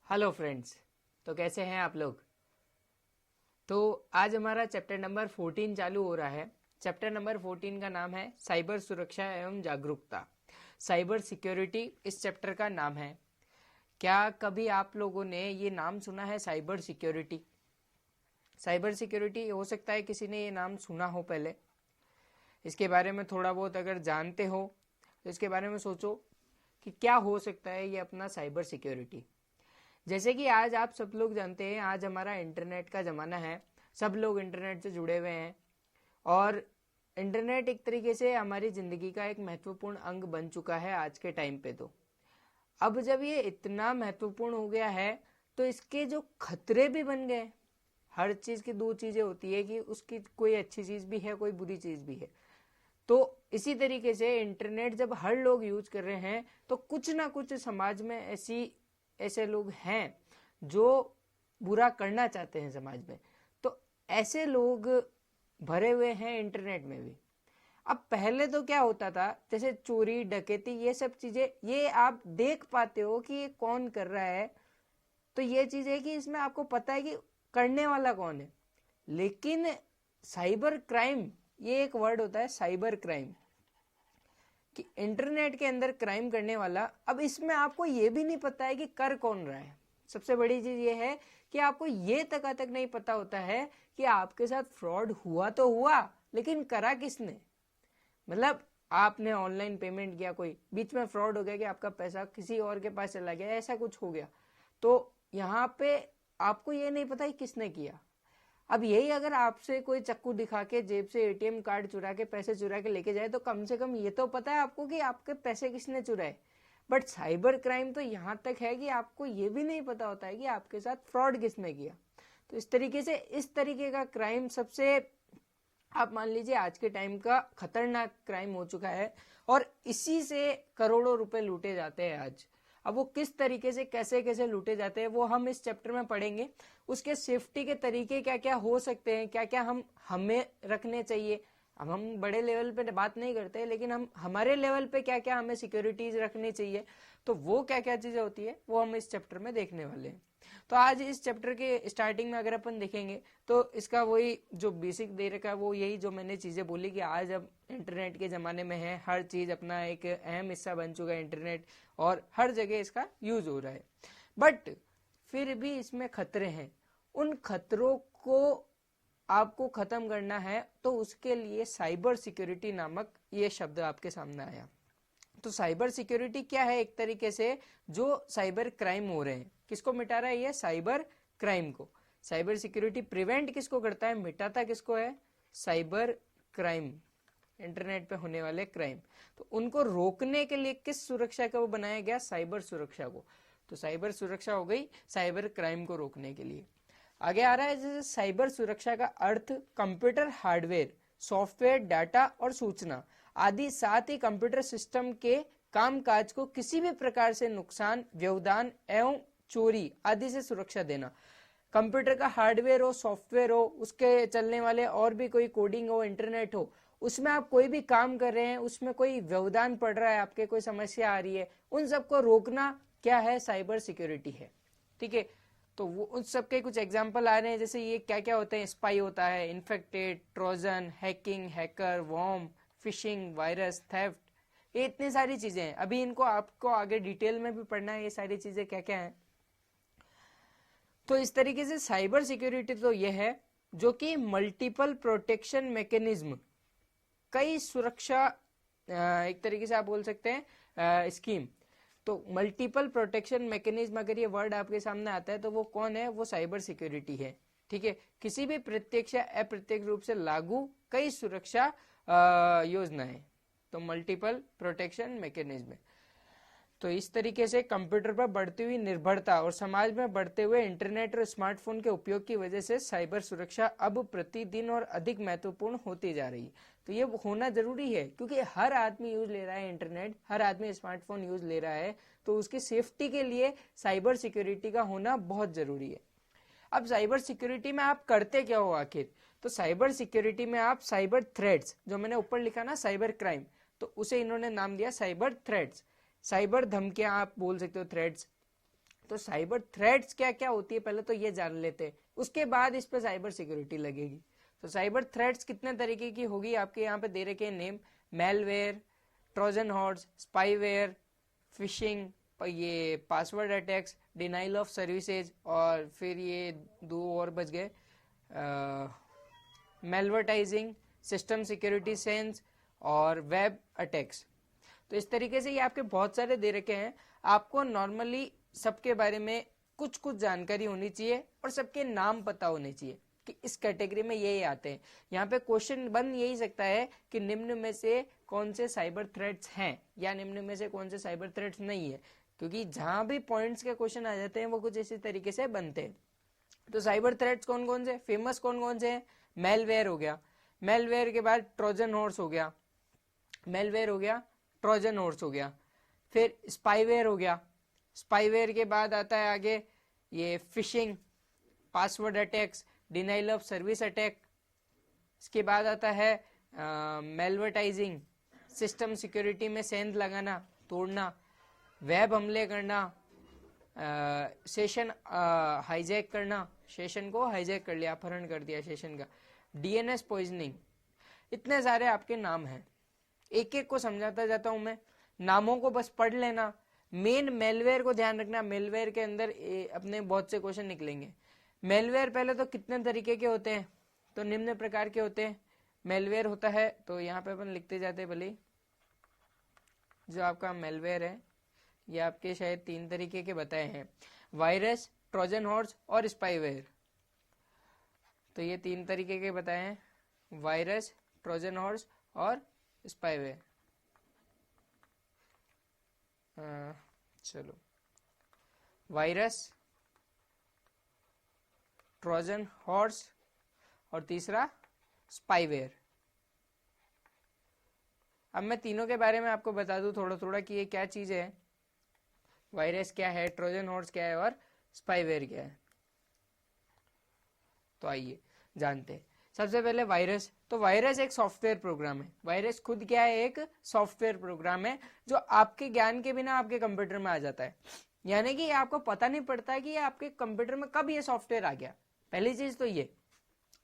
Hello friends. तो कैसे हैं आप लोग। तो आज हमारा चैप्टर नंबर 14 चालू हो रहा है। चैप्टर नंबर 14 का नाम है साइबर सुरक्षा एवं जागरूकता। साइबर सिक्योरिटी इस चैप्टर का नाम है। क्या कभी आप लोगों ने ये नाम सुना है साइबर सिक्योरिटी? साइबर सिक्योरिटी हो सकता है किसी ने ये नाम सुना हो पहले। इसके बारे में थोड़ा बहुत अगर जानते हो तो इसके बारे में सोचो कि क्या हो सकता है ये अपना साइबर सिक्योरिटी। जैसे कि आज आप सब लोग जानते हैं, आज हमारा इंटरनेट का ज़माना है। सब लोग इंटरनेट से जुड़े हुए हैं और इंटरनेट एक तरीके से हमारी ज़िंदगी का एक महत्वपूर्ण अंग बन चुका है आज के टाइम पे। तो अब जब ये इतना महत्वपूर्ण हो गया है तो इसके जो खतरे भी बन गए। हर चीज़ की दो चीज़ें होती है कि उसकी कोई अच्छी चीज़ भी है, कोई बुरी चीज़ भी है। तो इसी तरीके से इंटरनेट जब हर लोग यूज कर रहे हैं तो कुछ ना कुछ समाज में ऐसे लोग हैं जो बुरा करना चाहते हैं समाज में। तो ऐसे लोग भरे हुए हैं इंटरनेट में भी। अब पहले तो क्या होता था, जैसे चोरी डकैती ये सब चीजें ये आप देख पाते हो कि ये कौन कर रहा है। तो ये चीज है कि इसमें आपको पता है कि करने वाला कौन है। लेकिन साइबर क्राइम, ये एक वर्ड होता है साइबर क्राइम, कि इंटरनेट के अंदर क्राइम करने वाला। अब इसमें आपको ये भी नहीं पता है कि कर कौन रहा है। सबसे बड़ी चीज ये है कि आपको ये तक नहीं पता होता है कि आपके साथ फ्रॉड हुआ तो हुआ, लेकिन करा किसने। मतलब आपने ऑनलाइन पेमेंट किया, कोई बीच में फ्रॉड हो गया कि आपका पैसा किसी और के पास चला गया, ऐसा कुछ हो गया। तो यहाँ पे आपको ये नहीं पता कि किसने किया। अब यही अगर आपसे कोई चक्कू दिखा के जेब से एटीएम कार्ड चुरा के पैसे चुरा के लेके जाए तो कम से कम ये तो पता है आपको कि आपके पैसे किसने चुराए। बट साइबर क्राइम तो यहाँ तक है कि आपको ये भी नहीं पता होता है कि आपके साथ फ्रॉड किसने किया। तो इस तरीके का क्राइम सबसे, आप मान लीजिए, आज के टाइम का खतरनाक क्राइम हो चुका है और इसी से करोड़ों रुपए लूटे जाते हैं आज। अब वो किस तरीके से कैसे कैसे लूटे जाते हैं वो हम इस चैप्टर में पढ़ेंगे। उसके सेफ्टी के तरीके क्या क्या हो सकते हैं, क्या क्या हमें रखने चाहिए। अब हम बड़े लेवल पे बात नहीं करते, लेकिन हम हमारे लेवल पे क्या क्या हमें सिक्योरिटीज रखनी चाहिए, तो वो क्या क्या चीजें होती है वो हम इस चैप्टर में देखने वाले हैं। तो आज इस चैप्टर के स्टार्टिंग में अगर अपन देखेंगे तो इसका वही जो बेसिक दे रखा है वो यही जो मैंने चीजें बोली कि आज अब इंटरनेट के जमाने में है, हर चीज अपना एक अहम हिस्सा बन चुका है इंटरनेट और हर जगह इसका यूज हो रहा है। बट फिर भी इसमें खतरे हैं। उन खतरों को आपको खत्म करना है तो उसके लिए साइबर सिक्योरिटी नामक ये शब्द आपके सामने आया। तो साइबर सिक्योरिटी क्या है? एक तरीके से जो साइबर क्राइम हो रहे हैं, किसको मिटा रहा है? ये साइबर क्राइम को। साइबर सिक्योरिटी प्रिवेंट किसको करता है, मिटाता किसको है? साइबर क्राइम, इंटरनेट पे होने वाले क्राइम। तो उनको रोकने के लिए किस सुरक्षा का वो बनाया गया? साइबर सुरक्षा को। तो साइबर सुरक्षा हो गई साइबर क्राइम को रोकने के लिए। आगे आ रहा है जैसे साइबर सुरक्षा का अर्थ कंप्यूटर हार्डवेयर, सॉफ्टवेयर, डाटा और सूचना आदि, साथ ही कंप्यूटर सिस्टम के कामकाज को किसी भी प्रकार से नुकसान, व्यवधान एवं चोरी आदि से सुरक्षा देना। कंप्यूटर का हार्डवेयर हो, सॉफ्टवेयर हो, उसके चलने वाले और भी कोई कोडिंग हो, इंटरनेट हो, उसमें आप कोई भी काम कर रहे हैं, उसमें कोई व्यवधान पड़ रहा है, आपके कोई समस्या आ रही है, उन सबको रोकना क्या है? साइबर सिक्योरिटी है। ठीक है। तो वो उन सबके कुछ एग्जांपल आ रहे हैं, जैसे ये क्या क्या होते हैं? स्पाई होता है, infected, Trojan, hacking, hacker, worm, phishing, virus, theft, ये इतनी सारी चीजें हैं। अभी इनको आपको आगे डिटेल में भी पढ़ना है, ये सारी चीजें क्या क्या है। तो इस तरीके से साइबर सिक्योरिटी तो ये है जो कि मल्टीपल प्रोटेक्शन मैकेनिज्म, कई सुरक्षा, एक तरीके से आप बोल सकते हैं स्कीम। तो मल्टीपल प्रोटेक्शन मैकेनिज्म, अगर ये वर्ड आपके सामने आता है तो वो कौन है? वो साइबर सिक्योरिटी है। ठीक है। किसी भी प्रत्यक्ष या अप्रत्यक्ष रूप से लागू कई सुरक्षा योजनाएं, तो मल्टीपल प्रोटेक्शन मैकेनिज्म। तो इस तरीके से कंप्यूटर पर बढ़ती हुई निर्भरता और समाज में बढ़ते हुए इंटरनेट और स्मार्टफोन के उपयोग की वजह से साइबर सुरक्षा अब प्रतिदिन और अधिक महत्वपूर्ण होती जा रही है। तो ये होना जरूरी है क्योंकि हर आदमी यूज ले रहा है इंटरनेट, हर आदमी स्मार्टफोन यूज ले रहा है, तो उसकी सेफ्टी के लिए साइबर सिक्योरिटी का होना बहुत जरूरी है। अब साइबर सिक्योरिटी में आप करते क्या हो आखिर? तो साइबर सिक्योरिटी में आप साइबर थ्रेट्स, जो मैंने ऊपर लिखा ना साइबर क्राइम, तो उसे इन्होंने नाम दिया साइबर थ्रेट्स। साइबर धमकियां आप बोल सकते हो, थ्रेट्स। तो साइबर थ्रेट्स क्या क्या होती है पहले तो ये जान लेते हैं, उसके बाद इस पर साइबर सिक्योरिटी लगेगी। तो साइबर थ्रेट्स कितने तरीके की होगी आपके यहाँ पे दे रखे name, malware, trojan horse, spyware, phishing, ये password attacks, denial of services, और फिर ये 2 और बच गए, मेलवर्टाइजिंग, सिस्टम सिक्योरिटी सेंस और वेब अटैक्स। तो इस तरीके से ये आपके बहुत सारे दे रखे हैं। आपको नॉर्मली सबके बारे में कुछ कुछ जानकारी होनी चाहिए और सबके नाम पता होने चाहिए कि इस कैटेगरी में ये आते हैं। यहाँ पे क्वेश्चन बन यही सकता है कि निम्न में से कौन से साइबर थ्रेट्स हैं या निम्न में से कौन से साइबर थ्रेट्स नहीं है, क्योंकि जहां भी पॉइंट्स के क्वेश्चन आ जाते हैं वो कुछ इसी तरीके से बनते हैं। तो साइबर थ्रेट्स कौन कौन से फेमस कौन कौन से हैं? मेलवेयर हो गया, मेलवेयर के बाद ट्रोजन हॉर्स हो गया, मेलवेयर हो गया, ट्रोजन हॉर्स हो गया, फिर स्पाईवेयर हो गया, स्पाईवेयर के बाद आता है आगे ये fishing, password attacks, denial of service attack, इसके बाद आता है मेलवर्टाइजिंग, सिस्टम सिक्योरिटी में सेंध लगाना, तोड़ना, वेब हमले करना, सेशन हाईजैक करना, सेशन को हाईजैक कर लिया, अपहरण कर दिया सेशन का, डीएनएस पॉइजनिंग। इतने सारे आपके नाम हैं, एक एक को समझाता जाता हूं मैं, नामों को बस पढ़ लेना। मेन मेलवेयर को ध्यान रखना, मेलवेयर के अंदर अपने बहुत से क्वेश्चन निकलेंगे। मेलवेयर पहले तो कितने तरीके के होते हैं, तो निम्न प्रकार के होते हैं। मेलवेयर होता है, तो यहाँ पे अपन लिखते जाते हैं भले, जो आपका मेलवेयर है ये आपके शायद 3 तरीके के बताए हैं, वायरस, ट्रोजन हॉर्स और स्पाईवेयर। तो ये 3 तरीके के बताए हैं, वायरस, ट्रोजन हॉर्स और स्पाईवेयर। चलो, वायरस, ट्रोजन हॉर्स और तीसरा स्पाईवेयर। अब मैं तीनों के बारे में आपको बता दूं थोड़ा थोड़ा कि ये क्या चीज है, वायरस क्या है, ट्रोजन हॉर्स क्या है और स्पाईवेयर क्या है। तो आइए जानते हैं। सबसे पहले वायरस। तो वायरस एक सॉफ्टवेयर प्रोग्राम है। वायरस खुद क्या है? एक सॉफ्टवेयर प्रोग्राम है जो आपके ज्ञान के बिना आपके कंप्यूटर में आ जाता है, यानी कि आपको पता नहीं पड़ता है कि ये आपके कंप्यूटर में कब ये सॉफ्टवेयर आ गया। पहली चीज तो ये।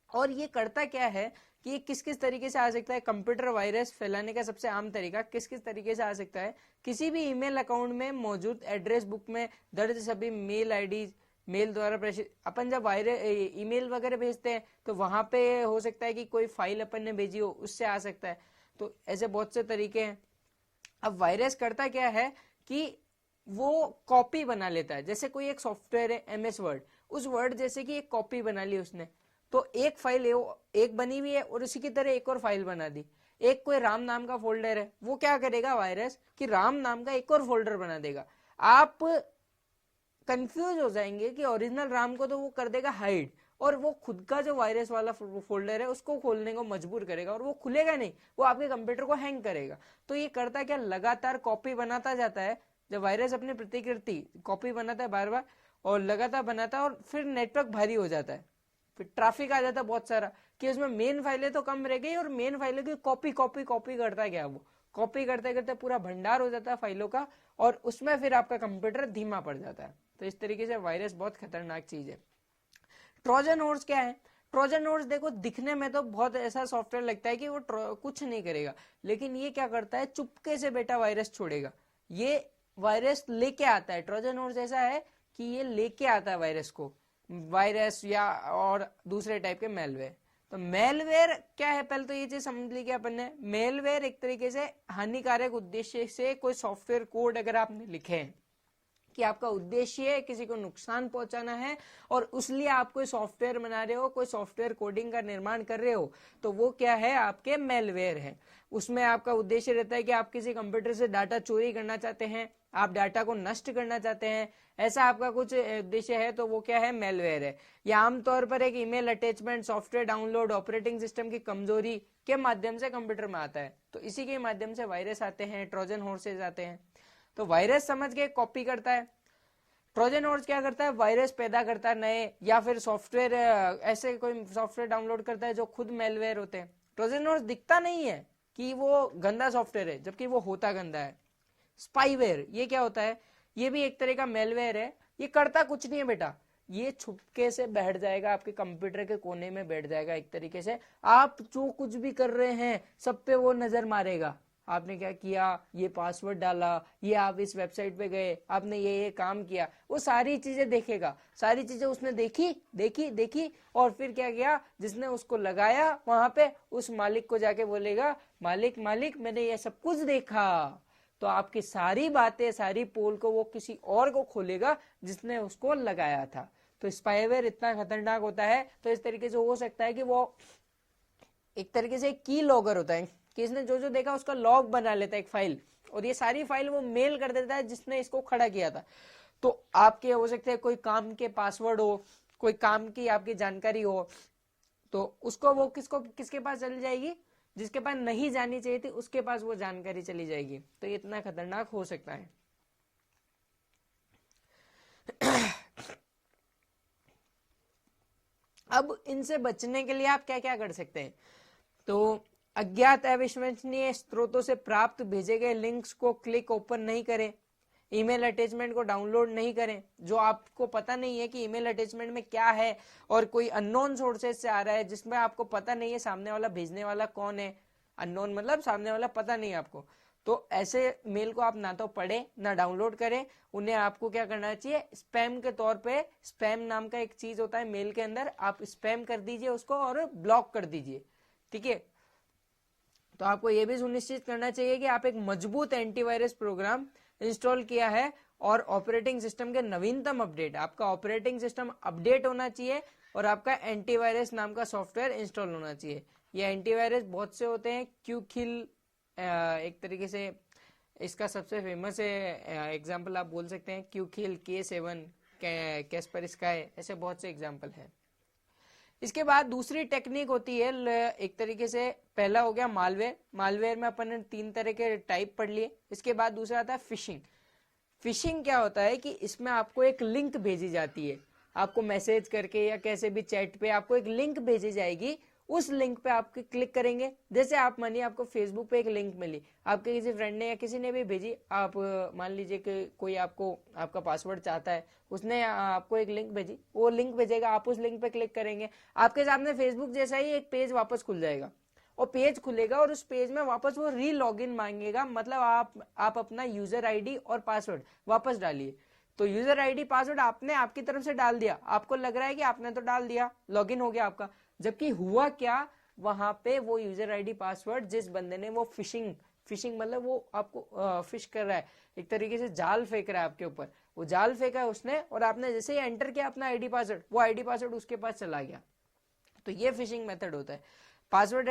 और ये करता क्या है कि ये किस किस तरीके से आ सकता है? कंप्यूटर वायरस फैलाने का सबसे आम तरीका किस किस तरीके से आ सकता है? किसी भी ईमेल अकाउंट में मौजूद एड्रेस बुक में दर्ज सभी मेल आईडी, मेल द्वारा प्रेषित, अपन जब ईमेल वगैरह भेजते हैं तो वहां पे हो सकता है कि कोई फाइल अपन ने भेजी हो, उससे आ सकता है। तो ऐसे बहुत से तरीके हैं। अब वायरस करता क्या है कि वो कॉपी बना लेता है। जैसे कोई एक सॉफ्टवेयर है MS वर्ड, उस वर्ड जैसे कि एक कॉपी बना ली उसने, तो एक फाइल एक बनी हुई है और उसी की तरह एक और फाइल बना दी। एक कोई राम नाम का फोल्डर है, वो क्या करेगा वायरस कि राम नाम का एक और फोल्डर बना देगा। आप कंफ्यूज हो जाएंगे कि ओरिजिनल राम को तो वो कर देगा हाइड, और वो खुद का जो वायरस वाला फोल्डर है उसको खोलने को मजबूर करेगा, और वो खुलेगा नहीं, वो आपके कंप्यूटर को हैंग करेगा। तो ये करता क्या? लगातार कॉपी बनाता जाता है। जब वायरस अपनी प्रतिकृति कॉपी बनाता है बार बार और लगातार बनाता है, और फिर नेटवर्क भारी हो जाता है, फिर ट्रैफिक आ जाता है बहुत सारा कि उसमें मेन फाइलें तो कम रह गई और मेन फाइलों की कॉपी कॉपी कॉपी करता गया। वो कॉपी करते करते पूरा भंडार हो जाता है फाइलों का, और उसमें फिर आपका कंप्यूटर धीमा पड़ जाता है। तो इस तरीके से वायरस बहुत खतरनाक चीज है। ट्रोजन हॉर्स क्या है? ट्रोजन हॉर्स देखो, दिखने में तो बहुत ऐसा सॉफ्टवेयर लगता है कि वो कुछ नहीं करेगा, लेकिन ये क्या करता है? चुपके से बेटा वायरस छोड़ेगा। ये वायरस लेके आता है। ट्रोजन हॉर्स ऐसा है कि ये लेके आता है वायरस को, वायरस या और दूसरे टाइप के मेलवेयर। तो मेलवेयर क्या है? पहले तो ये चीज समझ ली कि अपन ने, मेलवेयर एक तरीके से हानिकारक उद्देश्य से कोई सॉफ्टवेयर कोड अगर आपने लिखे हैं कि आपका उद्देश्य है किसी को नुकसान पहुंचाना है और उसलिए आप कोई सॉफ्टवेयर बना रहे हो, कोई सॉफ्टवेयर कोडिंग का निर्माण कर रहे हो, तो वो क्या है? आपके मेलवेयर है। उसमें आपका उद्देश्य रहता है कि आप किसी कंप्यूटर से डाटा चोरी करना चाहते हैं, आप डाटा को नष्ट करना चाहते हैं, ऐसा आपका कुछ उद्देश्य है, तो वो क्या है? मेलवेयर है। या आमतौर पर एक email attachment, software download, operating system की कमजोरी के माध्यम से कंप्यूटर में आता है। तो इसी के माध्यम से वायरस आते हैं, ट्रोजन हॉर्सेज आते हैं। तो वायरस समझ के कॉपी करता है। ट्रोजन हॉर्स क्या करता है? वायरस पैदा करता है नए, या फिर सॉफ्टवेयर ऐसे कोई सॉफ्टवेयर डाउनलोड करता है जो खुद मेलवेयर होते हैं। ट्रोजन हॉर्स दिखता नहीं है कि वो गंदा सॉफ्टवेयर है, जबकि वो होता गंदा है। स्पाईवेयर ये क्या होता है? ये भी एक तरह का मेलवेयर है ये करता कुछ नहीं है बेटा, ये छुपके से बैठ जाएगा आपके कंप्यूटर के कोने में, बैठ जाएगा एक तरीके से। आप जो कुछ भी कर रहे हैं सब पे वो नजर मारेगा। आपने क्या किया, ये पासवर्ड डाला, ये आप इस वेबसाइट पे गए, आपने ये काम किया, वो सारी चीजें देखेगा। सारी चीजें उसने देखी देखी देखी, और फिर क्या किया, जिसने उसको लगाया वहां पे उस मालिक को जाके बोलेगा, मालिक मालिक मैंने ये सब कुछ देखा। तो आपकी सारी बातें, सारी पोल को वो किसी और को खोलेगा जिसने उसको लगाया था। तो स्पाईवेयर इतना खतरनाक होता है। तो इस तरीके से हो सकता है कि वो एक तरीके से की लॉगर होता है कि इसने जो जो देखा उसका लॉग बना लेता है एक फाइल, और ये सारी फाइल वो मेल कर देता है जिसने इसको खड़ा किया था। तो आपके हो सकते हैं कोई काम के पासवर्ड हो, कोई काम की आपकी जानकारी हो, तो उसको वो किसके पास चली जाएगी, जिसके पास नहीं जानी चाहिए थी उसके पास वो जानकारी चली जाएगी। तो ये इतना खतरनाक हो सकता है। अब इनसे बचने के लिए आप क्या क्या कर सकते हैं? तो अज्ञात अविश्वसनीय स्रोतों से प्राप्त भेजे गए लिंक्स को क्लिक ओपन नहीं करें। ईमेल अटैचमेंट को डाउनलोड नहीं करें जो आपको पता नहीं है कि ईमेल अटैचमेंट में क्या है, और कोई अननोन सोर्सेज से आ रहा है जिसमें आपको पता नहीं है सामने वाला भेजने वाला कौन है। अननोन मतलब सामने वाला पता नहीं है आपको। तो ऐसे मेल को आप ना तो पढ़े ना डाउनलोड करें। उन्हें आपको क्या करना चाहिए, स्पैम के तौर पे, स्पैम नाम का एक चीज होता है मेल के अंदर, आप स्पैम कर दीजिए उसको और ब्लॉक कर दीजिए। ठीक है। तो आपको यह भी सुनिश्चित करना चाहिए कि आप एक मजबूत एंटीवायरस प्रोग्राम इंस्टॉल किया है, और ऑपरेटिंग सिस्टम के नवीनतम अपडेट, आपका ऑपरेटिंग सिस्टम अपडेट होना चाहिए, और आपका एंटीवायरस नाम का सॉफ्टवेयर इंस्टॉल होना चाहिए। ये एंटीवायरस बहुत से होते हैं, क्यूकिल एक तरीके से इसका सबसे फेमस है एग्जांपल आप बोल सकते हैं, क्यूकिल, K7, कैस्पर स्काई, ऐसे बहुत से एग्जांपल है। इसके बाद दूसरी टेक्निक होती है एक तरीके से, पहला हो गया मालवेयर। मालवेयर में अपन ने 3 तरह के टाइप पढ़ लिए। इसके बाद दूसरा आता है फिशिंग। फिशिंग क्या होता है कि इसमें आपको एक लिंक भेजी जाती है, आपको मैसेज करके या कैसे भी चैट पे आपको एक लिंक भेजी जाएगी। उस लिंक पे आप क्लिक करेंगे। जैसे आप मानिए आपको फेसबुक पे एक लिंक मिली, आपके किसी फ्रेंड ने या किसी ने भी भेजी, आप मान लीजिए कि कोई आपको आपका पासवर्ड चाहता है, उसने आपको एक लिंक भेजी, वो लिंक भेजेगा, आप उस लिंक पे क्लिक करेंगे, आपके सामने फेसबुक जैसा ही एक पेज वापस खुल जाएगा, और पेज खुलेगा और उस पेज में वापस वो री लॉगिन मांगेगा। मतलब आप अपना यूजर आईडी और पासवर्ड वापस डालिए। तो यूजर आईडी पासवर्ड आपने आपकी तरफ से डाल दिया, आपको लग रहा है कि आपने तो डाल दिया, लॉगिन हो गया आपका, जबकि हुआ क्या, वहां पे वो यूजर आईडी पासवर्ड जिस बंदे ने वो फिशिंग मतलब वो आपको फिश कर रहा है, एक तरीके से जाल फेंक रहा है आपके ऊपर, वो जाल फेंका है उसने, और आपने जैसे ही एंटर किया अपना आईडी पासवर्ड, वो आईडी पासवर्ड उसके पास चला गया। तो ये फिशिंग मेथड होता है। पासवर्ड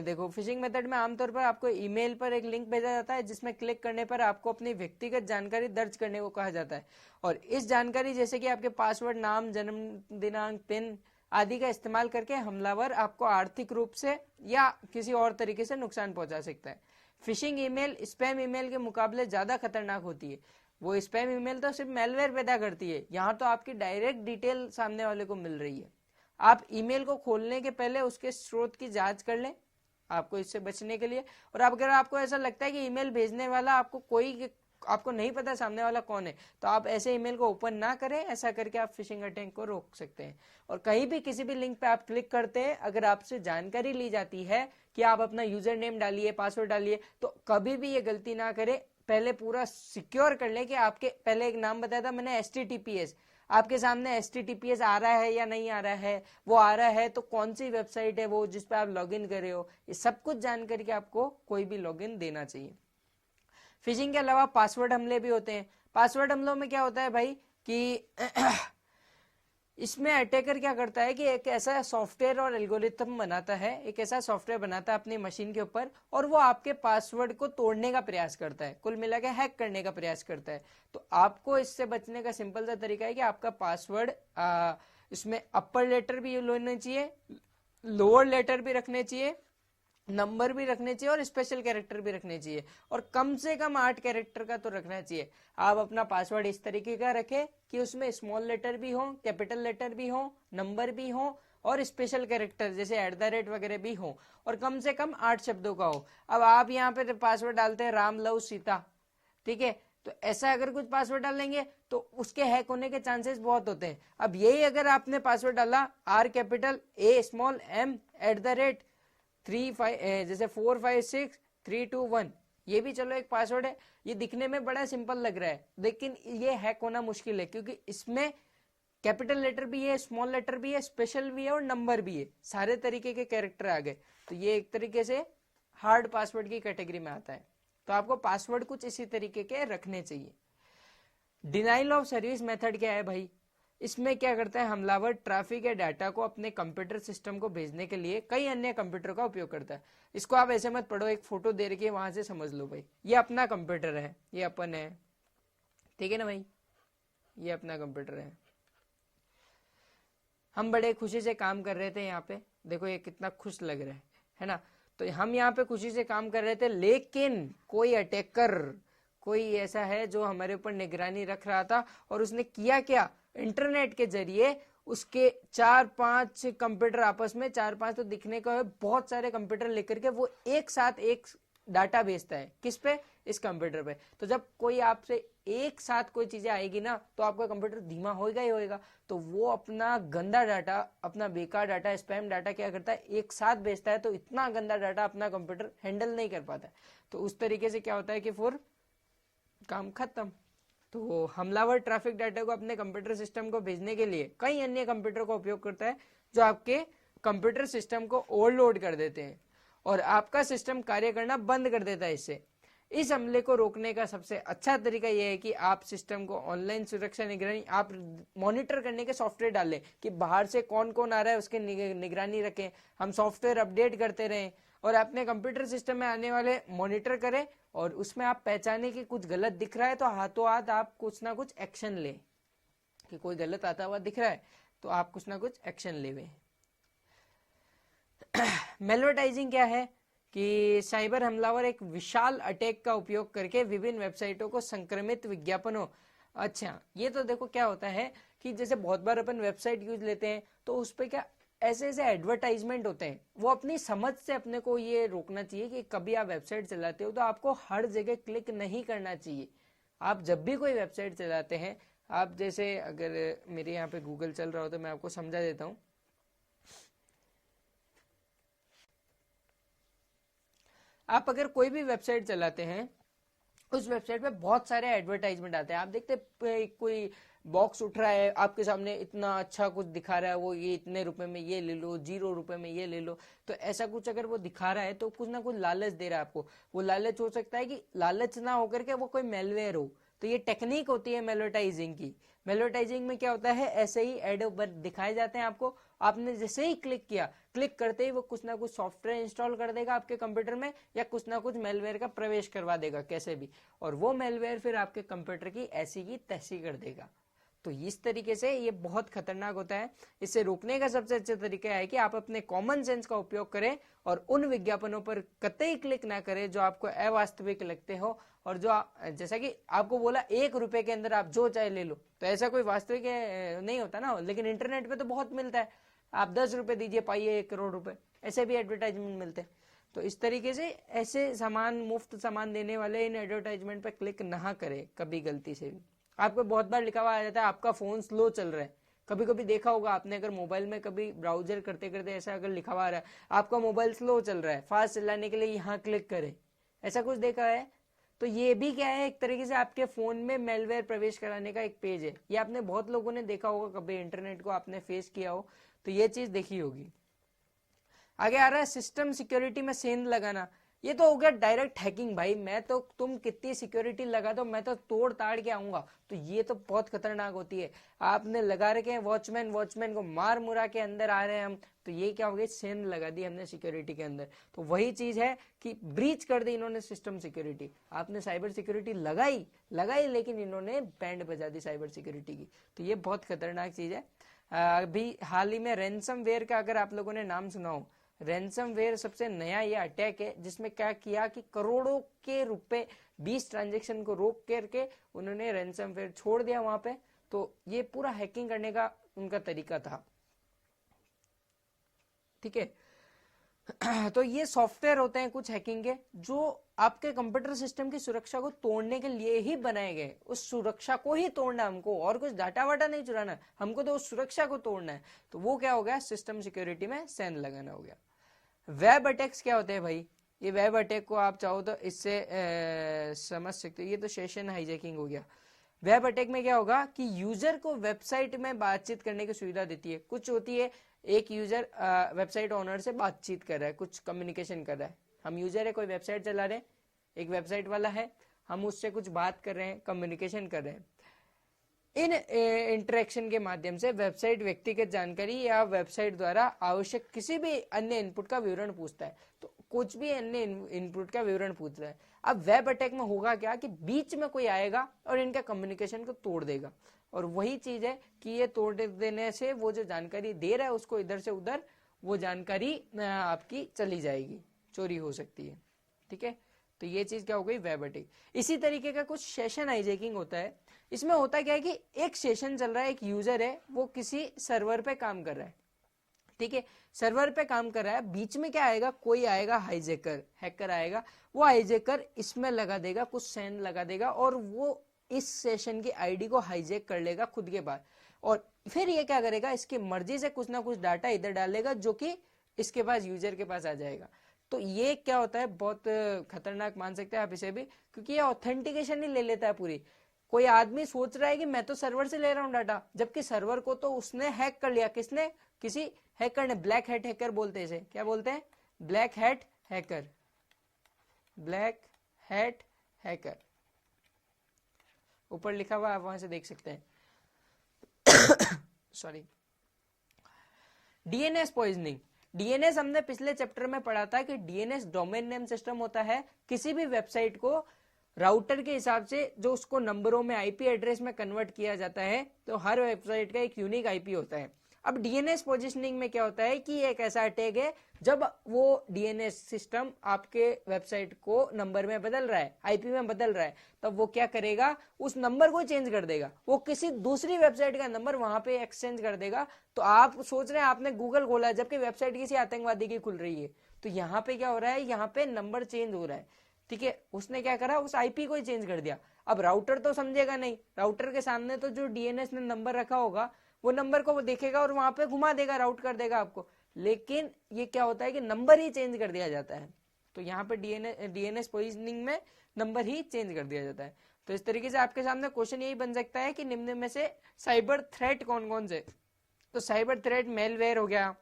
देखो, फिशिंग मेथड में आमतौर पर आपको ईमेल पर एक लिंक भेजा जाता है जिसमें क्लिक करने पर आपको अपनी व्यक्तिगत जानकारी दर्ज करने को कहा जाता है, और इस जानकारी जैसे कि आपके पासवर्ड, नाम, जन्म दिनांक, पिन आदि का इस्तेमाल करके हमलावर आपको आर्थिक रूप से या किसी और तरीके से नुकसान पहुंचा सकता है। फिशिंग ईमेल स्पैम ईमेल के मुकाबले ज्यादा खतरनाक होती है। वो स्पैम ईमेल तो सिर्फ मेलवेयर पैदा करती है, यहाँ तो आपकी डायरेक्ट डिटेल सामने वाले को मिल रही है। आप ईमेल को खोलने के पहले उसके स्रोत की जांच कर लें, आपको इससे बचने के लिए। और अगर आपको ऐसा लगता है कि ईमेल भेजने वाला आपको नहीं पता सामने वाला कौन है, तो आप ऐसे ईमेल को ओपन ना करें। ऐसा करके आप फिशिंग अटैक को रोक सकते हैं। और कहीं भी किसी भी लिंक पे आप क्लिक करते हैं, अगर आपसे जानकारी ली जाती है कि आप अपना यूजर नेम डालिए, पासवर्ड डालिए, तो कभी भी ये गलती ना करें। पहले पूरा सिक्योर कर ले कि आपके, पहले एक नाम बताया था मैंने HTTPS, आपके सामने HTTPS आ रहा है या नहीं आ रहा है, वो आ रहा है तो कौन सी वेबसाइट है वो जिस पे आप लॉगिन कर रहे हो, ये सब कुछ जानकारी के आपको कोई भी लॉगिन देना चाहिए। फिशिंग के अलावा पासवर्ड हमले भी होते हैं। पासवर्ड हमलों में क्या होता है भाई कि इसमें अटैकर क्या करता है कि एक ऐसा सॉफ्टवेयर और एल्गोरिथम बनाता है, एक ऐसा सॉफ्टवेयर बनाता है अपनी मशीन के ऊपर, और वो आपके पासवर्ड को तोड़ने का प्रयास करता है, कुल मिला के हैक करने का प्रयास करता है। तो आपको इससे बचने का सिंपल सा तरीका है कि आपका पासवर्ड इसमें अपर लेटर भी होने चाहिए, लोअर लेटर भी रखने चाहिए, नंबर भी रखने चाहिए और स्पेशल कैरेक्टर भी रखने चाहिए, और कम से कम 8 कैरेक्टर का तो रखना चाहिए। आप अपना पासवर्ड इस तरीके का रखें कि उसमें स्मॉल लेटर भी हो, कैपिटल लेटर भी हो, नंबर भी हो, और स्पेशल कैरेक्टर जैसे @ वगैरह भी हो, और कम से कम 8 शब्दों का हो। अब आप यहाँ पे पासवर्ड डालते हैं राम लव सीता, ठीक है, तो ऐसा अगर कुछ पासवर्ड डालेंगे तो उसके हैक होने के चांसेस बहुत होते हैं। अब यही अगर आपने पासवर्ड डाला R capital A small m @3 जैसे 456 321, ये भी चलो एक पासवर्ड है, ये दिखने में बड़ा सिंपल लग रहा है, लेकिन ये हैक होना मुश्किल है क्योंकि इसमें कैपिटल लेटर भी है, स्मॉल लेटर भी है, स्पेशल भी है और नंबर भी है, सारे तरीके के कैरेक्टर आ गए। तो ये एक तरीके से हार्ड पासवर्ड की कैटेगरी में आता है। तो आपको पासवर्ड कुछ इसी तरीके के रखने चाहिए। डिनाइल ऑफ सर्विस मेथड क्या है भाई? इसमें क्या करता है हमलावर, ट्रैफिक या डाटा को अपने कंप्यूटर सिस्टम को भेजने के लिए कई अन्य कंप्यूटर का उपयोग करता है। इसको आप ऐसे मत पढ़ो, एक फोटो दे रखी है वहां से समझ लो भाई, ये अपना कंप्यूटर है, ये अपन है, ठीक है ना भाई, ये अपना कंप्यूटर है, हम बड़े खुशी से काम कर रहे थे यहाँ पे, देखो ये कितना खुश लग रहा है ना। तो हम यहाँ पे खुशी से काम कर रहे थे, लेकिन कोई अटैकर, कोई ऐसा है जो हमारे ऊपर निगरानी रख रहा था, और उसने किया क्या, इंटरनेट के जरिए उसके 4-5 कंप्यूटर आपस में, 4-5 तो दिखने को है, बहुत सारे कंप्यूटर लेकर के वो एक साथ एक डाटा भेजता है, किस पे, इस कंप्यूटर पे। तो जब कोई आपसे एक साथ कोई चीजें आएगी ना तो आपका कंप्यूटर धीमा होएगा ही होएगा, तो वो अपना गंदा डाटा, अपना बेकार डाटा, स्पैम डाटा क्या करता है, एक साथ भेजता है, तो इतना गंदा डाटा अपना कंप्यूटर हैंडल नहीं कर पाता है। तो उस तरीके से क्या होता है कि फिर काम खत्म। तो हमलावर ट्रैफिक डाटा को अपने कंप्यूटर सिस्टम को भेजने के लिए कई अन्य कंप्यूटर का उपयोग करता है, जो आपके कंप्यूटर सिस्टम को ओवरलोड कर देते हैं और आपका सिस्टम कार्य करना बंद कर देता है। इससे इस हमले को रोकने का सबसे अच्छा तरीका यह है कि आप सिस्टम को ऑनलाइन सुरक्षा निगरानी, आप मॉनिटर करने के सॉफ्टवेयर डालें कि बाहर से कौन कौन आ रहा है उसके निगरानी रखें, हम सॉफ्टवेयर अपडेट करते रहें और अपने कंप्यूटर सिस्टम में आने वाले मॉनिटर करें, और उसमें आप पहचाने कि कुछ गलत दिख रहा है तो हाथों हाथ आप कुछ ना कुछ एक्शन लें, कि कोई गलत आता हुआ दिख रहा है तो आप कुछ ना कुछ एक्शन लेवें। मेलवेटाइजिंग क्या है कि साइबर हमलावर एक विशाल अटैक का उपयोग करके विभिन्न वेबसाइटों को संक्रमित विज्ञापनों, अच्छा ये तो देखो क्या होता है कि जैसे बहुत बार अपन वेबसाइट यूज लेते हैं तो उस पर क्या ऐसे ऐसे एडवर्टाइजमेंट होते हैं, वो अपनी समझ से अपने को ये रोकना चाहिए कि कभी आप वेबसाइट चलाते हो तो आपको हर जगह क्लिक नहीं करना चाहिए। आप जब भी कोई वेबसाइट चलाते हैं, आप जैसे अगर मेरे यहाँ पे गूगल चल रहा हो तो मैं आपको समझा देता हूँ। आप अगर कोई भी वेबसाइट चलाते हैं, उस वेबसाइट पे बहुत सारे एडवर्टाइजमेंट आते हैं, आप देखते कोई बॉक्स उठ रहा है आपके सामने, इतना अच्छा कुछ दिखा रहा है, वो ये इतने रुपए में ये ले लो, 0 रुपए में ये ले लो, तो ऐसा कुछ अगर वो दिखा रहा है तो कुछ ना कुछ लालच दे रहा है आपको। वो लालच हो सकता है कि लालच ना होकर के वो कोई मेलवेयर हो, तो ये टेक्निक होती है मेलोटाइजिंग की। मेलोटाइजिंग में क्या होता है, ऐसे ही एड दिखाए जाते हैं आपको, आपने जैसे ही क्लिक किया, क्लिक करते ही वो कुछ ना कुछ सॉफ्टवेयर इंस्टॉल कर देगा आपके कंप्यूटर में, या कुछ ना कुछ मेलवेयर का प्रवेश करवा देगा कैसे भी, और वो मेलवेयर फिर आपके कंप्यूटर की ऐसी की तैसी कर देगा। तो इस तरीके से ये बहुत खतरनाक होता है। इसे रोकने का सबसे अच्छा तरीका है कि आप अपने कॉमन सेंस का उपयोग करें और उन विज्ञापनों पर कतई क्लिक ना करें जो आपको अवास्तविक लगते हो, और जो जैसा कि आपको बोला 1 रुपए के अंदर आप जो चाहे ले लो, तो ऐसा कोई वास्तविक नहीं होता ना, लेकिन इंटरनेट पे तो बहुत मिलता है, आप 10 रुपए दीजिए पाइए 1 करोड़ रुपए, ऐसे भी एडवर्टाइजमेंट मिलते हैं। तो इस तरीके से ऐसे सामान, मुफ्त सामान देने वाले इन एडवर्टाइजमेंट पे क्लिक ना करें कभी गलती से भी। आपको बहुत बार लिखा हुआ आ जाता है आपका फोन स्लो चल रहा है, कभी कभी देखा होगा आपने, अगर मोबाइल में कभी ब्राउजर करते करते ऐसा अगर लिखा हुआ आ रहा है आपका मोबाइल स्लो चल रहा है, फास्ट चलाने के लिए यहाँ क्लिक करें, ऐसा कुछ देखा है। तो ये भी क्या है, एक तरीके से आपके फोन में मेलवेयर प्रवेश कराने का एक पेज है, ये आपने बहुत लोगों ने देखा होगा, कभी इंटरनेट को आपने फेस किया हो तो ये चीज देखी होगी। आगे आ रहा है सिस्टम सिक्योरिटी में सेंध लगाना, ये तो हो गया डायरेक्ट हैकिंग भाई, मैं तो तुम कितनी सिक्योरिटी लगा दो मैं तो तोड़ ताड़ के आऊंगा, तो ये तो बहुत खतरनाक होती है। आपने लगा रखे हैं वॉचमैन को मार मुरा के अंदर आ रहे हैं हम, तो ये क्या हो गई, सेंध लगा दी हमने सिक्योरिटी के अंदर। तो वही चीज है कि ब्रीच कर दी इन्होंने सिस्टम सिक्योरिटी, आपने साइबर सिक्योरिटी लगाई लेकिन इन्होंने बैंड बजा दी साइबर सिक्योरिटी की, तो ये बहुत खतरनाक चीज है। अभी हाल ही में रैनसमवेयर का अगर आप लोगों ने नाम सुना हो, रैनसमवेयर सबसे नया ये अटैक है जिसमें क्या किया कि करोड़ों के रुपए 20 ट्रांजैक्शन को रोक करके उन्होंने रैनसमवेयर छोड़ दिया वहां पे। तो ये पूरा हैकिंग करने का उनका तरीका था, ठीक है। तो ये सॉफ्टवेयर होते हैं कुछ हैकिंग के जो आपके कंप्यूटर सिस्टम की सुरक्षा को तोड़ने के लिए ही बनाए गए। उस सुरक्षा को ही तोड़ना हमको, और कुछ डाटा वाटा नहीं चुराना, हमको तो उस सुरक्षा को तोड़ना है। तो वो क्या हो गया, सिस्टम सिक्योरिटी में सैन लगाना हो गया। वेब अटैक्स क्या होते हैं भाई, ये वेब अटैक को आप चाहो तो इससे समझ सकते हो। ये तो सेशन हाईजैकिंग हो गया। वेब अटैक में क्या होगा कि यूजर को वेबसाइट में बातचीत करने की सुविधा देती है। कुछ होती है, एक यूजर वेबसाइट ओनर से बातचीत कर रहा है, कुछ कम्युनिकेशन कर रहा है। हम यूजर है, कोई वेबसाइट चला रहे हैं, एक वेबसाइट वाला है, हम उससे कुछ बात कर रहे हैं, कम्युनिकेशन कर रहे हैं। इन इंटरेक्शन के माध्यम से वेबसाइट व्यक्तिगत जानकारी या वेबसाइट द्वारा आवश्यक किसी भी अन्य इनपुट का विवरण पूछता है। तो कुछ भी अन्य इनपुट का विवरण पूछ रहा है। अब वेब अटैक में होगा क्या कि बीच में कोई आएगा और इनका कम्युनिकेशन को तोड़ देगा। और वही चीज है कि ये तोड़ देने से वो जो जानकारी दे रहा है उसको इधर से उधर वो जानकारी आपकी चली जाएगी, चोरी हो सकती है। ठीक है, तो ये चीज क्या हो गई, वेब अटैक। इसी तरीके का कुछ सेशन हाईजैकिंग होता है। इसमें होता क्या है कि एक सेशन चल रहा है, एक यूजर है, वो किसी सर्वर पे काम कर रहा है। ठीक है, सर्वर पे काम कर रहा है, बीच में क्या आएगा, कोई आएगा हाईजैकर, हैकर आएगा, वो हाईजैकर इसमें लगा देगा, कुछ सैन लगा देगा और वो इस सेशन की आईडी को हाईजैक कर लेगा खुद के पास। और फिर ये क्या करेगा, इसकी मर्जी से कुछ ना कुछ डाटा इधर डालेगा जो कि इसके पास, यूजर के पास आ जाएगा। तो ये क्या होता है, बहुत खतरनाक मान सकते हैं आप इसे भी, क्योंकि ये ऑथेंटिकेशन ही ले लेता है पूरी। कोई आदमी सोच रहा है कि मैं तो सर्वर से ले रहा हूं डाटा, जबकि सर्वर को तो उसने हैक कर लिया। किसने, किसी हैकर ने। ब्लैक हैट हैकर बोलते हैं इसे, क्या बोलते हैं, black hat hacker, black hat hacker, ऊपर लिखा हुआ आप वहां से देख सकते हैं। सॉरी। DNS poisoning. डीएनएस हमने पिछले चैप्टर में पढ़ा था कि डीएनएस डोमेन नेम सिस्टम होता है। किसी भी वेबसाइट को राउटर के हिसाब से जो उसको नंबरों में, आईपी एड्रेस में कन्वर्ट किया जाता है, तो हर वेबसाइट का एक यूनिक आईपी होता है। अब डीएनएस पोजीशनिंग में क्या होता है कि एक ऐसा अटैक है जब वो डीएनएस सिस्टम आपके वेबसाइट को नंबर में बदल रहा है, आईपी में बदल रहा है, तब वो क्या करेगा, उस नंबर को चेंज कर देगा, वो किसी दूसरी वेबसाइट का नंबर वहां पे एक्सचेंज कर देगा। तो आप सोच रहे हैं आपने गूगल खोला, जबकि वेबसाइट किसी आतंकवादी की खुल रही है। तो यहाँ पे क्या हो रहा है, यहाँ पे नंबर चेंज हो रहा है। ठीक है, उसने क्या करा, उस आईपी को ही चेंज कर दिया। अब राउटर तो समझेगा नहीं, राउटर के सामने तो जो डीएनएस ने नंबर रखा होगा वो नंबर को वो देखेगा और वहां पे घुमा देगा, राउट कर देगा आपको। लेकिन ये क्या होता है कि नंबर ही चेंज कर दिया जाता है। तो यहाँ पे डीएनएस पोजीशनिंग में नंबर ही चेंज कर दिया जाता है। तो इस तरीके से आपके सामने क्वेश्चन यही बन सकता है कि निम्न में से साइबर थ्रेट कौन कौन से। तो साइबर थ्रेट मेलवेयर हो गया,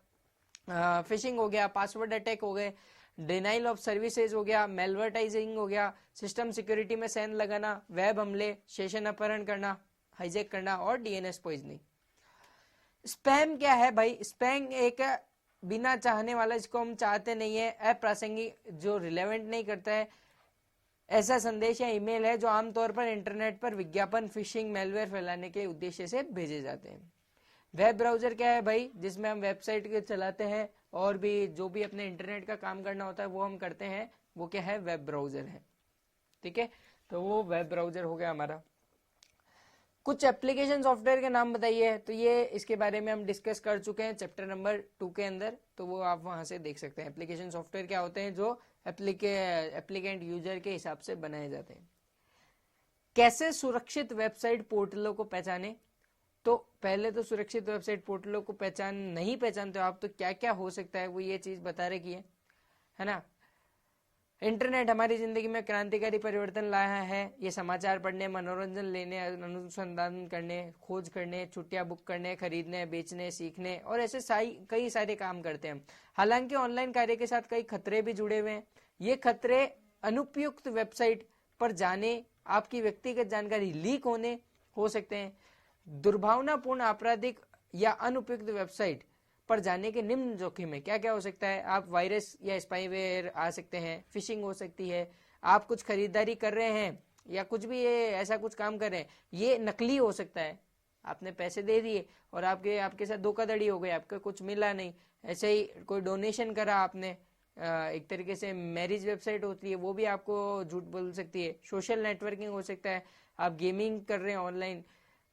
फिशिंग हो गया, पासवर्ड अटैक हो गए, डिनाइल ऑफ सर्विसेज हो गया, मेलवर्टाइजिंग हो गया, सिस्टम सिक्योरिटी में सैन लगाना, वेब हमले, सेशन अपहरण करना, हाईजैक करना और डीएनएस पॉइजनिंग। स्पैम क्या है भाई, स्पैम एक बिना चाहने वाला, जिसको हम चाहते नहीं है, अप्रासंगिक, जो रिलेवेंट नहीं करता है, ऐसा संदेश या ईमेल है जो आमतौर पर इंटरनेट पर विज्ञापन, फिशिंग, मेलवेयर फैलाने के उद्देश्य से भेजे जाते हैं। वेब ब्राउजर क्या है भाई, जिसमें हम वेबसाइट के चलाते हैं और भी जो भी अपने इंटरनेट का काम करना होता है वो हम करते हैं, वो क्या है, वेब ब्राउजर है। ठीक है, तो वो वेब ब्राउजर हो गया हमारा। कुछ एप्लीकेशन सॉफ्टवेयर के नाम बताइए, तो ये इसके बारे में हम डिस्कस कर चुके हैं चैप्टर नंबर 2 के अंदर, तो वो आप वहां से देख सकते हैं। एप्लीकेशन सॉफ्टवेयर क्या होते हैं, जो एप्लीकेंट यूजर के हिसाब से बनाए जाते हैं। कैसे सुरक्षित वेबसाइट पोर्टलों को पहचाने, तो पहले तो सुरक्षित वेबसाइट पोर्टलों को नहीं पहचानते हो आप, तो क्या क्या हो सकता है वो ये चीज बता रखी है ना। इंटरनेट हमारी जिंदगी में क्रांतिकारी परिवर्तन लाया है। ये समाचार पढ़ने, मनोरंजन लेने, अनुसंधान करने, खोज करने, छुट्टियां बुक करने, खरीदने, बेचने, सीखने और ऐसे कई सारे काम करते हैं। हालांकि ऑनलाइन कार्य के साथ कई खतरे भी जुड़े हुए हैं। ये खतरे अनुपयुक्त वेबसाइट पर जाने, आपकी व्यक्तिगत जानकारी लीक होने हो सकते हैं। दुर्भावनापूर्ण, आपराधिक या अनुपयुक्त वेबसाइट पर जाने के निम्न जोखिम है। क्या क्या हो सकता है, आप वायरस या स्पाईवेयर आ सकते हैं, फिशिंग हो सकती है, आप कुछ खरीदारी कर रहे हैं या कुछ भी ये ऐसा कुछ काम कर रहे हैं, ये नकली हो सकता है, आपने पैसे दे दिए और आपके साथ धोखाधड़ी हो गई, आपको कुछ मिला नहीं। ऐसे ही कोई डोनेशन करा आपने, एक तरीके से मैरिज वेबसाइट होती है, वो भी आपको झूठ बोल सकती है। सोशल नेटवर्किंग हो सकता है, आप गेमिंग कर रहे हैं ऑनलाइन,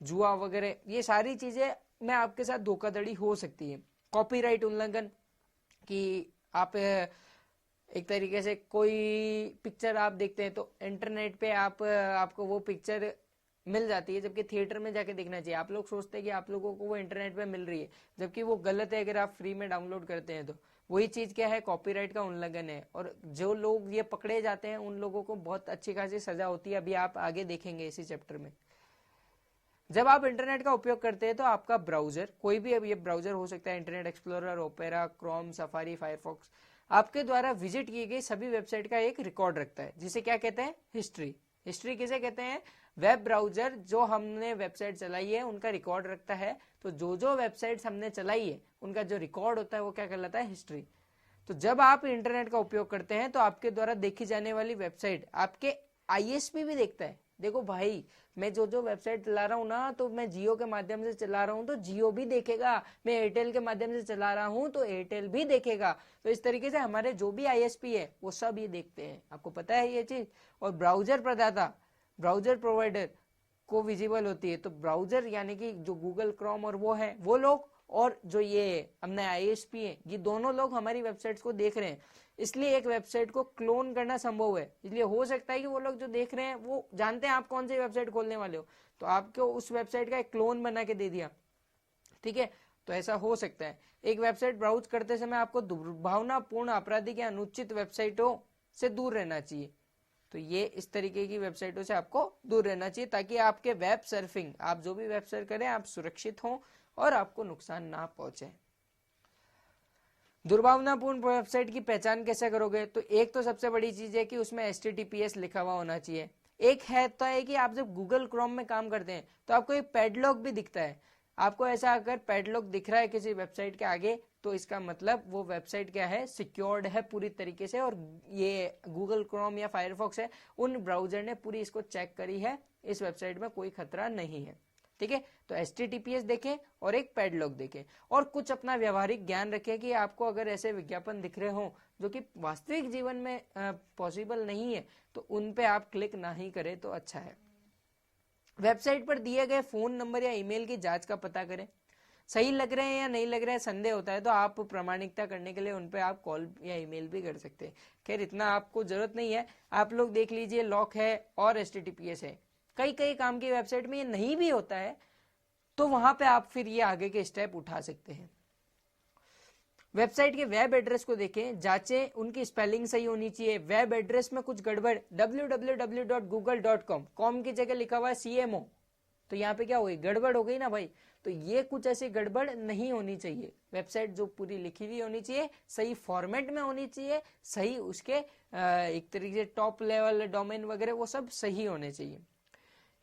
जुआ वगैरह, ये सारी चीजें में आपके साथ धोखाधड़ी हो सकती है। कॉपीराइट उल्लंघन, कि आप एक तरीके से कोई पिक्चर आप देखते हैं तो इंटरनेट पे आपको वो पिक्चर मिल जाती है, जबकि थिएटर में जाके देखना चाहिए। आप लोग सोचते हैं कि आप लोगों को वो इंटरनेट पे मिल रही है, जबकि वो गलत है। अगर आप फ्री में डाउनलोड करते हैं तो वही चीज क्या है, कॉपीराइट का उल्लंघन है। और जो लोग ये पकड़े जाते हैं उन लोगों को बहुत अच्छी खासी सजा होती है, अभी आप आगे देखेंगे इसी चैप्टर में। जब आप इंटरनेट का उपयोग करते हैं तो आपका ब्राउजर, कोई भी अब ये ब्राउजर हो सकता है, internet explorer, opera, Chrome, safari, Firefox, आपके द्वारा विजिट की गई सभी वेबसाइट का एक रिकॉर्ड रखता है, जिसे क्या कहते हैं, हिस्ट्री। हिस्ट्री किसे कहते हैं, वेब ब्राउजर जो हमने वेबसाइट चलाई है उनका रिकॉर्ड रखता है। तो जो वेबसाइट्स हमने चलाई है उनका जो रिकॉर्ड होता है वो क्या कहलाता है, हिस्ट्री। तो जब आप इंटरनेट का उपयोग करते हैं तो आपके द्वारा देखी जाने वाली वेबसाइट आपके आईएसपी भी देखता है। देखो भाई, मैं जो वेबसाइट चला रहा हूँ ना, तो मैं जियो के माध्यम से चला रहा हूँ तो जियो भी देखेगा, मैं एयरटेल के माध्यम से चला रहा हूँ तो एयरटेल भी देखेगा। तो इस तरीके से हमारे जो भी आईएसपी है वो सब ये देखते हैं, आपको पता है ये चीज। और ब्राउजर प्रदाता, ब्राउजर प्रोवाइडर को विजिबल होती है। तो ब्राउजर यानी कि जो गूगल क्रोम और वो है वो लोग, और जो ये हमने आईएसपी है, ये दोनों लोग हमारी वेबसाइट्स को देख रहे हैं। इसलिए एक वेबसाइट को क्लोन करना संभव है। इसलिए हो सकता है कि वो लोग जो देख रहे हैं वो जानते हैं आप कौन सी वेबसाइट खोलने वाले हो, तो आपको उस वेबसाइट का एक क्लोन बना के दे दिया, ठीक है। तो ऐसा हो सकता है। एक वेबसाइट ब्राउज करते समय आपको दुर्भावनापूर्ण, आपराधिक या अनुचित वेबसाइटों से दूर रहना चाहिए। तो ये इस तरीके की वेबसाइटों से आपको दूर रहना चाहिए, ताकि आपके वेब सर्फिंग, आप जो भी वेब सर्फ करें, आप सुरक्षित हों और आपको नुकसान ना पहुंचे। दुर्भावनापूर्ण वेबसाइट की पहचान कैसे करोगे, तो एक तो सबसे बड़ी चीज है कि उसमें HTTPS लिखा हुआ होना चाहिए। एक है तो है कि आप जब गूगल क्रोम में काम करते हैं तो आपको एक पैडलॉक भी दिखता है। आपको ऐसा अगर पैडलॉक दिख रहा है किसी वेबसाइट के आगे, तो इसका मतलब वो वेबसाइट क्या है, सिक्योर्ड है पूरी तरीके से। और ये गूगल क्रोम या फायरफॉक्स है, उन ब्राउजर ने पूरी इसको चेक करी है, इस वेबसाइट में कोई खतरा नहीं है, ठीक है। तो HTTPS देखें और एक पैडलॉक देखें, और कुछ अपना व्यवहारिक ज्ञान रखें कि आपको अगर ऐसे विज्ञापन दिख रहे हो जो कि वास्तविक जीवन में पॉसिबल नहीं है, तो उन पे आप क्लिक ना ही करें तो अच्छा है। वेबसाइट पर दिए गए फोन नंबर या ईमेल की जांच का पता करें, सही लग रहे हैं या नहीं लग रहे हैं, संदेह होता है तो आप प्रामाणिकता करने के लिए उन पे आप कॉल या ईमेल भी कर सकते हैं। खैर इतना आपको जरूरत नहीं है, आप लोग देख लीजिए, लॉक है और HTTPS है। कई काम की वेबसाइट में ये नहीं भी होता है, तो वहां पे आप फिर ये आगे के स्टेप उठा सकते हैं। वेबसाइट के वेब एड्रेस को देखें, जांचें, उनकी स्पेलिंग सही होनी चाहिए। वेब एड्रेस में कुछ गड़बड़, www.google.com, कॉम की जगह लिखा हुआ है CMO, तो यहाँ पे क्या हो गई, गड़बड़ हो गई ना भाई। तो ये कुछ ऐसी गड़बड़ नहीं होनी चाहिए। वेबसाइट जो पूरी लिखी हुई होनी चाहिए, सही फॉर्मेट में होनी चाहिए, सही उसके एक तरीके से टॉप लेवल डोमेन वगैरह वो सब सही होने चाहिए।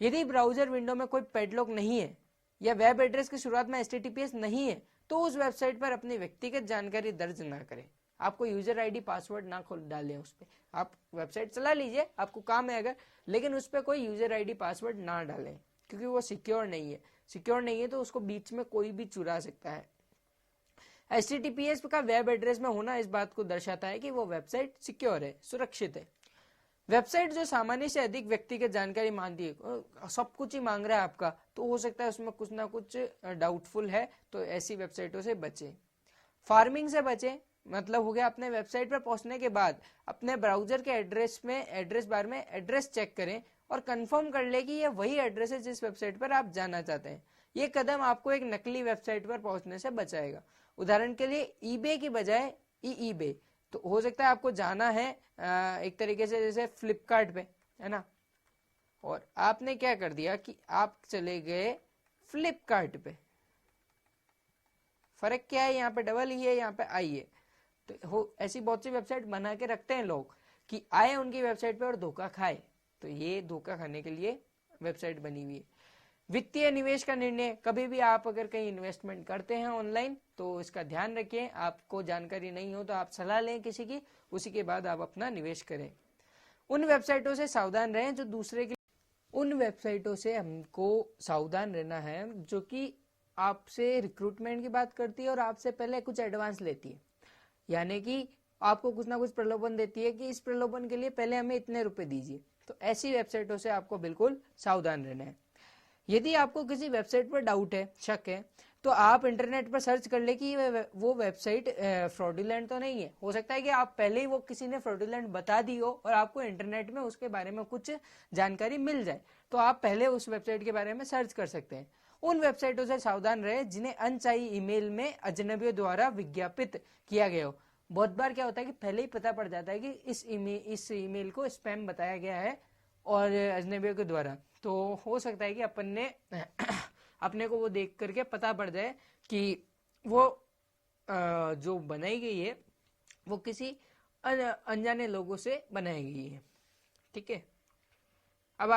यदि ब्राउजर विंडो में कोई पैडलॉक नहीं है या वेब एड्रेस की शुरुआत में HTTPS नहीं है, तो उस वेबसाइट पर अपनी व्यक्तिगत जानकारी दर्ज ना करें। आपको यूजर आईडी पासवर्ड ना खोल डालें उस पर। आप वेबसाइट चला लीजिए, आपको काम है अगर, लेकिन उस पर कोई यूजर आईडी पासवर्ड ना डालें, क्योंकि वो सिक्योर नहीं है। सिक्योर नहीं है तो उसको बीच में कोई भी चुरा सकता है। HTTPS का वेब एड्रेस में होना इस बात को दर्शाता है कि वो वेबसाइट सिक्योर है, सुरक्षित है। वेबसाइट जो सामान्य से अधिक व्यक्तिगत जानकारी मांगती है, सब कुछ ही मांग रहा है आपका, तो हो सकता है उसमें कुछ ना कुछ डाउटफुल है, तो ऐसी वेबसाइटों से बचें। फार्मिंग से बचें, मतलब हो गया अपने वेबसाइट पर पहुंचने के बाद अपने ब्राउजर के एड्रेस बार में एड्रेस चेक करें और कंफर्म कर ले कि ये वही एड्रेस है जिस वेबसाइट पर आप जाना चाहते हैं। ये कदम आपको एक नकली वेबसाइट पर पहुंचने से बचाएगा। उदाहरण के लिए eBay की बजाय eBay, तो हो सकता है आपको जाना है एक तरीके से जैसे फ्लिपकार्ट पे, है ना, और आपने क्या कर दिया कि आप चले गए फ्लिपकार्ट पे। फर्क क्या है, यहाँ पे डबल ही है, यहाँ पे आई है। तो ऐसी बहुत सी वेबसाइट बना के रखते हैं लोग कि आए उनकी वेबसाइट पे और धोखा खाए, तो ये धोखा खाने के लिए वेबसाइट बनी हुई है। वित्तीय निवेश का निर्णय, कभी भी आप अगर कहीं इन्वेस्टमेंट करते हैं ऑनलाइन तो इसका ध्यान रखिए, आपको जानकारी नहीं हो तो आप सलाह लें किसी की, उसी के बाद आप अपना निवेश करें। उन वेबसाइटों से सावधान रहें जो दूसरे के, उन वेबसाइटों से हमको सावधान रहना है जो कि आपसे रिक्रूटमेंट की बात करती है और आपसे पहले कुछ एडवांस लेती है, यानी कि आपको कुछ ना कुछ प्रलोभन देती है कि इस प्रलोभन के लिए पहले हमें इतने रुपए दीजिए। तो ऐसी वेबसाइटों से आपको बिल्कुल सावधान रहना है। यदि आपको किसी वेबसाइट पर डाउट है, शक है, तो आप इंटरनेट पर सर्च कर ले कि वो वेबसाइट फ्रॉडुलेंट तो नहीं है। हो सकता है कि आप पहले ही वो किसी ने फ्रॉडुलेंट बता दी हो और आपको इंटरनेट में उसके बारे में कुछ जानकारी मिल जाए, तो आप पहले उस वेबसाइट के बारे में सर्च कर सकते हैं। उन वेबसाइटों से सावधान रहे जिन्हें अनचाही ईमेल में अजनबियों द्वारा विज्ञापित किया गया हो। बहुत बार क्या होता है कि पहले ही पता पड़ जाता है कि इस ईमेल को स्पैम बताया गया है और अजनबियों के द्वारा, तो हो सकता है कि अपन ने अपने को वो देख करके पता पड़ जाए कि वो जो बनाई गई है वो किसी अनजाने लोगों से बनाई गई है। ठीक है, अब